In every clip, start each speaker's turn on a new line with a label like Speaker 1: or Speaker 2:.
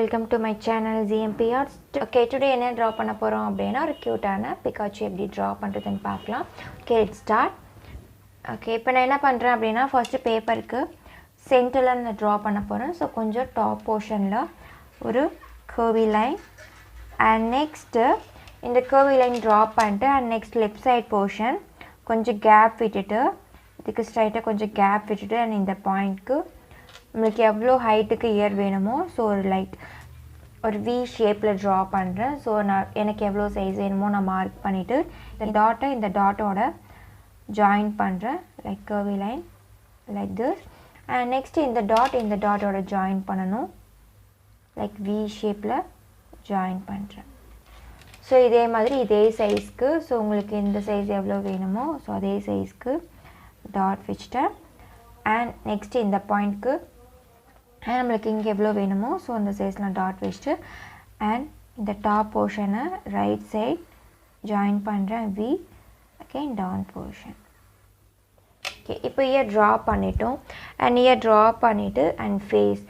Speaker 1: welcome to my channel G.M.P. Okay, today என்ன draw பண்ண போறோம் அப்படினா ஒரு கியூட்டான பிகாச்சு எப்படி draw பண்றதுன்னு பார்க்கலாம். Okay, let's start. Okay, இப்போ நான் என்ன பண்றேன் அப்படினா first பேப்பருக்கு சென்டர்ல நான் draw பண்ண போறேன். So கொஞ்சம் top portionல ஒரு curvy line and next இந்த curvy line draw பண்ணிட்டு and next left side portion கொஞ்சம் gap விட்டுட்டு இதுக்கு ஸ்ட்ரைட்டா கொஞ்சம் gap விட்டுட்டு and இந்த பாயிண்ட்க்கு உங்களுக்கு எவ்வளோ ஹைட்டுக்கு இயர் வேணுமோ ஸோ ஒரு லைட் ஒரு வி ஷேப்பில் ட்ரா பண்ணுறேன். ஸோ நான் எனக்கு எவ்வளோ சைஸ் வேணுமோ நான் மார்க் பண்ணிவிட்டு இந்த டாட்டோட ஜாயின் பண்ணுறேன் like curvy line like this. And next இந்த டாட்டோட ஜாயின் பண்ணணும் லைக் வி ஷேப்பில் ஜாயின் பண்ணுறேன். ஸோ இதே மாதிரி இதே சைஸ்க்கு ஸோ உங்களுக்கு எந்த சைஸ் எவ்வளோ வேணுமோ ஸோ அதே சைஸ்க்கு டாட் வச்சுட்டேன். அண்ட் நெக்ஸ்ட் இந்த பாயிண்ட்க்கு நம்மளுக்கு இங்கே எவ்வளோ வேணுமோ ஸோ அந்த சைஸில் டாட் வச்சுட்டு அண்ட் இந்த டாப் போர்ஷனை ரைட் சைட் ஜாயின் பண்ணுறேன் we again down portion. Okay, இப்போ இயர் ட்ரா பண்ணிட்டோம் அண்ட் இயர் ட்ரா பண்ணிவிட்டு அண்ட் ஃபேஸ்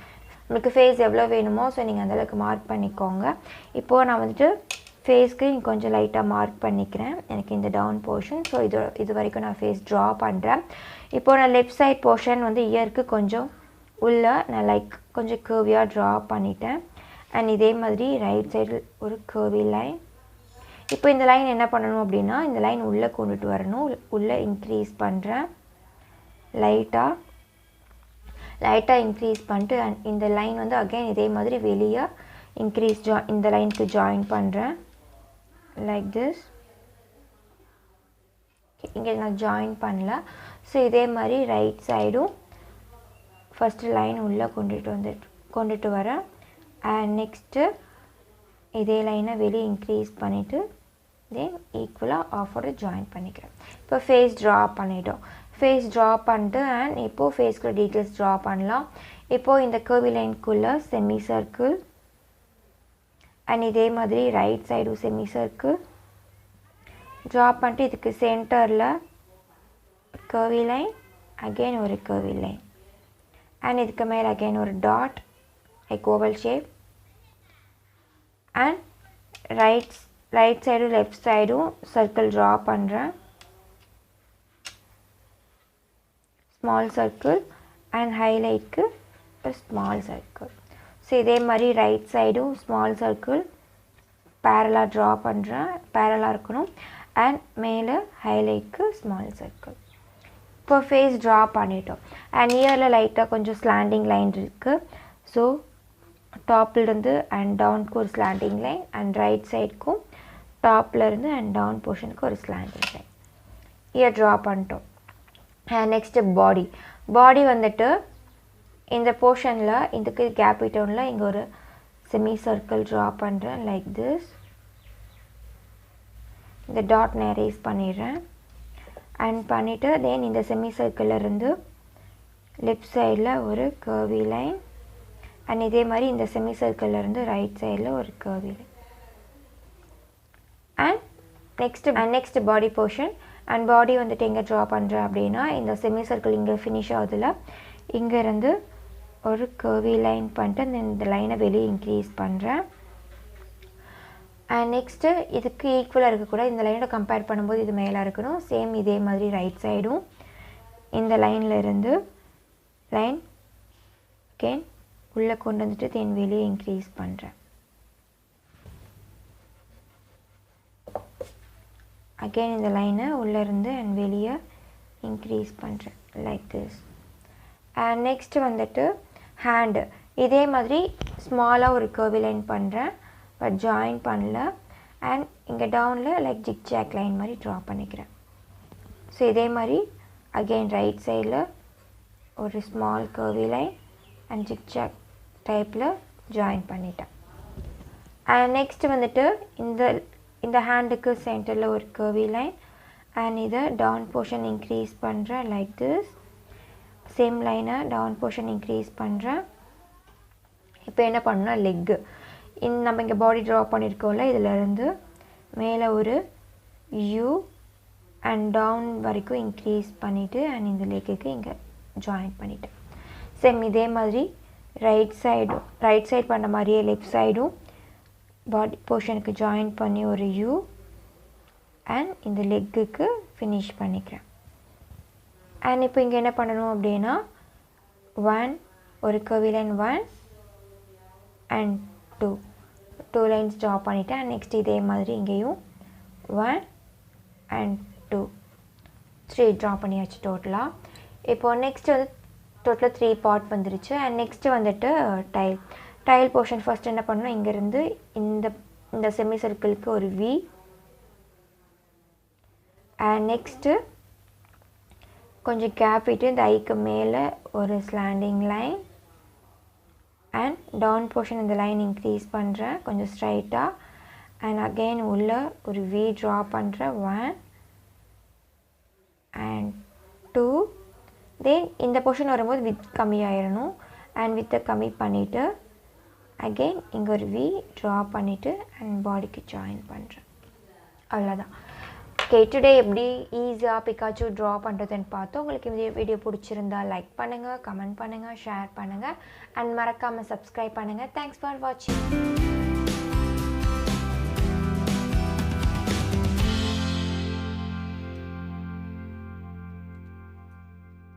Speaker 1: உங்களுக்கு ஃபேஸ் எவ்வளோ வேணுமோ ஸோ நீங்கள் அந்தளவுக்கு மார்க் பண்ணிக்கோங்க. இப்போது நான் வந்துட்டு ஃபேஸ்க்கு இங்கே கொஞ்சம் லைட்டாக மார்க் பண்ணிக்கிறேன் எனக்கு இந்த டவுன் போர்ஷன். ஸோ இது வரைக்கும் நான் ஃபேஸ் ட்ரா பண்ணுறேன். இப்போது நான் லெஃப்ட் சைட் போர்ஷன் வந்து இயருக்கு கொஞ்சம் உள்ள நான் லைக் கொஞ்சம் கர்வியாக ட்ரா பண்ணிட்டேன் அண்ட் இதே மாதிரி ரைட் சைடு ஒரு கர்வி லைன். இப்போ இந்த லைன் என்ன பண்ணணும் அப்படின்னா இந்த லைன் உள்ளே கொண்டுட்டு வரணும். உள்ளே இன்க்ரீஸ் பண்ணுறேன் லைட்டாக இன்க்ரீஸ் பண்ணிட்டு அண்ட் இந்த லைன் வந்து அகைன் இதே மாதிரி வெளியே இந்த லைனுக்கு ஜாயின் பண்ணுறேன் லைக் திஸ். இங்கே நான் ஜாயின் பண்ணல. ஸோ இதே மாதிரி ரைட் சைடும் ஃபஸ்ட்டு லைன் உள்ளே கொண்டுட்டு வரேன் அண்ட் நெக்ஸ்ட்டு இதே லைனை வெளியே இன்க்ரீஸ் பண்ணிவிட்டு தென் ஈக்குவலாக ஆஃபோட ஜாயின் பண்ணிக்கிறேன். இப்போ ஃபேஸ் ட்ரா பண்ணிட்டோம். ஃபேஸ் ட்ரா பண்ணிட்டு அண்ட் இப்போது ஃபேஸ்க்கு டீட்டெயில்ஸ் ட்ரா பண்ணலாம். இப்போது இந்த கர்வி லைனுக்குள்ளே செமி சர்க்கிள் அண்ட் இதே மாதிரி ரைட் சைடும் செமி சர்க்கிள் ட்ரா பண்ணிட்டு இதுக்கு சென்டரில் கர்வி லைன் அகெயின் ஒரு கர்வி லைன் and இதுக்கு மேலே again ஒரு dot like oval shape and right side left side circle draw பண்ணுறேன் small circle and highlightக்கு ஒரு small circle. ஸோ இதே மாதிரி right side small circle parallel draw பண்ணுறேன் parallel இருக்கணும் and மேலே highlightக்கு small circle. இப்போ ஃபேஸ் ட்ரா பண்ணிட்டோம் அண்ட் இயரில் லைட்டாக கொஞ்சம் ஸ்லாண்டிங் லைன் இருக்குது. ஸோ டாப்லேருந்து அண்ட் டவுனுக்கு ஒரு ஸ்லாண்டிங் லைன் அண்ட் ரைட் சைடுக்கும் டாப்லேருந்து அண்ட் டவுன் போர்ஷனுக்கு ஒரு ஸ்லாண்டிங் லைன் இயர் ட்ரா பண்ணிட்டோம். நெக்ஸ்ட்டு பாடி வந்துட்டு இந்த போர்ஷனில் இதுக்கு கேப் விட்டோனில் இங்கே ஒரு செமி சர்க்கிள் ட்ரா பண்ணுறேன் லைக் திஸ். இந்த டாட் நான் எரேஸ் பண்ணிடுறேன் அண்ட் பண்ணிவிட்டு தென் இந்த செமி சர்க்கிளிருந்து லெஃப்ட் சைடில் ஒரு கர்வி லைன் அண்ட் இதே மாதிரி இந்த செமி சர்க்கிளிருந்து ரைட் சைடில் ஒரு curvy line and next body portion and body வந்துட்டு எங்கே ட்ரா பண்ணுறேன் அப்படின்னா இந்த செமி சர்க்கிள் இங்கே ஃபினிஷ் ஆகுதுல இங்கேருந்து ஒரு கர்வி லைன் பண்ணிட்டு இந்த லைனை வெளியே இன்க்ரீஸ் பண்ணுறேன் அண்ட் நெக்ஸ்ட்டு இதுக்கு ஈக்குவலாக இருக்கக்கூட இந்த லைனோட கம்பேர் பண்ணும்போது இது மேலே இருக்கணும். சேம் இதே மாதிரி ரைட் சைடும் இந்த லைனில் இருந்து லைன் அகெயின் உள்ளே கொண்டு வந்துட்டு தென் வெளியே இன்க்ரீஸ் பண்ணுறேன் அகெயின் இந்த லைனை உள்ளேருந்து அண்ட் வெளியே இன்க்ரீஸ் பண்ணுறேன் லைக் திஸ். அண்ட் நெக்ஸ்ட்டு வந்துட்டு ஹேண்டு இதே மாதிரி ஸ்மாலாக ஒரு கர்வி லைன் பண்ணுறேன் பட் ஜாயின் பண்ணல அண்ட் இங்கே டவுனில் லைக் ஜிக் ஜாக் லைன் மாதிரி ட்ரா பண்ணிக்கிறேன். ஸோ இதே மாதிரி அகெயின் ரைட் சைடில் ஒரு small curvy line and zig zag டைப்பில் ஜாயின் பண்ணிட்டேன். அண்ட் நெக்ஸ்ட் வந்துட்டு இந்த ஹேண்டுக்கு சென்டரில் ஒரு கர்வி லைன் அண்ட் இதை டவுன் போர்ஷன் இன்க்ரீஸ் பண்ணுறேன் லைக் திஸ். சேம் லைனை டவுன் போர்ஷன் இன்க்ரீஸ் பண்ணுறேன். இப்போ என்ன பண்ணணும்னா லெக்கு நம்ம இங்கே பாடி ட்ரா பண்ணியிருக்கோம்ல இதிலேருந்து மேலே ஒரு யூ அண்ட் டவுன் வரைக்கும் இன்க்ரீஸ் பண்ணிவிட்டு அண்ட் இந்த லெக்குக்கு இங்கே ஜாயின் பண்ணிவிட்டேன். சேம் இதே மாதிரி ரைட் சைடு பண்ண மாதிரியே லெஃப்ட் சைடும் பாடி போர்ஷனுக்கு ஜாயின் பண்ணி ஒரு யூ அண்ட் இந்த லெக்குக்கு ஃபினிஷ் பண்ணிக்கிறேன். அண்ட் இப்போ இங்கே என்ன பண்ணணும் அப்படின்னா 1 ஒரு curvy line 1 and 2 lines draw பண்ணிவிட்டேன். அண்ட் நெக்ஸ்ட் இதே மாதிரி இங்கேயும் 1 and 2 3 ட்ரா பண்ணியாச்சு டோட்டலாக. இப்போது நெக்ஸ்ட் வந்து டோட்டலாக 3 பார்ட் வந்துருச்சு. அண்ட் நெக்ஸ்ட்டு வந்துட்டு டைல் போர்ஷன் ஃபஸ்ட் என்ன பண்ணணும், இங்கேருந்து இந்த செமி சர்க்கிளுக்கு ஒரு வி அண்ட் நெக்ஸ்ட்டு கொஞ்சம் கேப் விட்டு இந்த ஐக்கு மேலே ஒரு slanting line and down portion இந்த லைன் இன்க்ரீஸ் பண்ணுறேன் கொஞ்சம் ஸ்ட்ரைட்டாக. அண்ட் அகெயின் உள்ள ஒரு வி ட்ரா பண்ணுறேன் 1 and 2. தென் இந்த போர்ஷன் வரும்போது வித் கம்மியாயிடணும். அண்ட் வித்தை கம்மி பண்ணிவிட்டு அகெயின் இங்கே ஒரு வி ட்ரா பண்ணிவிட்டு அண்ட் பாடிக்கு ஜாயின் பண்ணுறேன். அவ்வளோதான். ஓகே, டுடே எப்படி ஈஸியாக பிகாச்சு ட்ரா பண்ணுறதுன்னு பார்த்தோம். உங்களுக்கு இந்த வீடியோ பிடிச்சிருந்தா லைக் பண்ணுங்கள், கமெண்ட் பண்ணுங்கள், ஷேர் பண்ணுங்கள் அண்ட் மறக்காமல் சப்ஸ்கிரைப் பண்ணுங்கள். தேங்க்ஸ் ஃபார் வாட்சிங்.